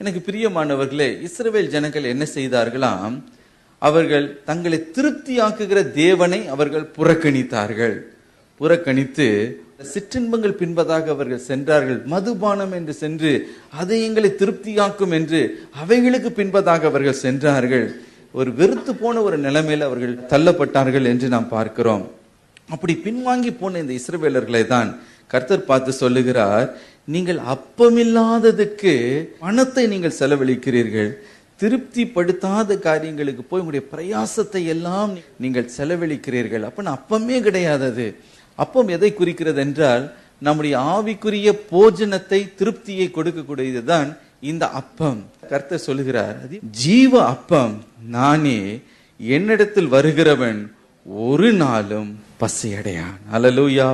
எனக்கு பிரியமானவர்களே, இஸ்ரவேல் ஜனங்கள் என்ன செய்தார்களாம்? அவர்கள் தங்களை திருப்தியாக்குகிற தேவனை அவர்கள் புறக்கணித்து சிற்றின்பங்கள் பின்பதாக அவர்கள் சென்றார்கள். மதுபானம் என்று சென்று அதை எங்களை திருப்தியாக்கும் என்று அவைகளுக்கு பின்பதாக அவர்கள் சென்றார்கள். ஒரு வெறுத்து போன ஒரு நிலைமையில் அவர்கள் தள்ளப்பட்டார்கள் என்று நாம் பார்க்கிறோம். அப்படி பின்வாங்கி போன இந்த இஸ்ரவேலர்களை தான் கர்த்தர் பார்த்து சொல்லுகிறார், நீங்கள் அப்பமில்லாததுக்கு பணத்தை நீங்கள் செலவழிக்கிறீர்கள், திருப்திப்படுத்தாத காரியங்களுக்கு போய் உங்களுடைய பிரயாசத்தை எல்லாம் நீங்கள் செலவழிக்கிறீர்கள். அப்ப அப்பமே கிடையாது. அப்பம் எதை குறிக்கிறது என்றால், நம்முடைய ஆவிக்குரிய போஜனத்தை, திருப்தியை கொடுக்கக்கூடியதுதான் இந்த அப்பம். கர்த்தர் சொல்லுகிறார், ஜீவ அப்பம் நானே, என்னிடத்தில் வருகிறவன் ஒரு நாளும் பசியடையான். அல்லேலூயா.